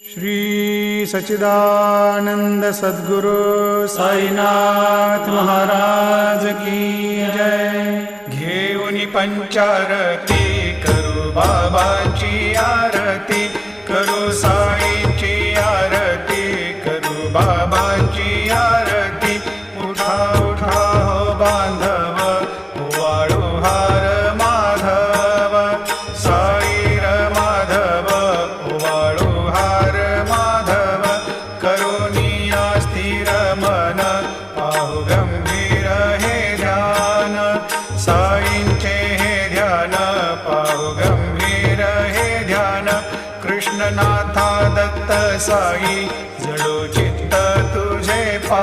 श्री सच्चिदानंद सद्गुरु साईनाथ महाराज की जय। घेऊन पंचारती करू बाबाची आरती, करू साईंची आरती, करू बाबाची आरती। उठा उठा हो बांधव, वाळू हार माधव, साई र माधव, वाळू हार माधव। करुणिया स्थिर मन, पाहु गंभीर हे ध्यान, साईंचे हे ध्यान, पाहु गंभीर हे ध्यान। कृष्णनाथा दत्त साई, जडो चित्त तुझे पा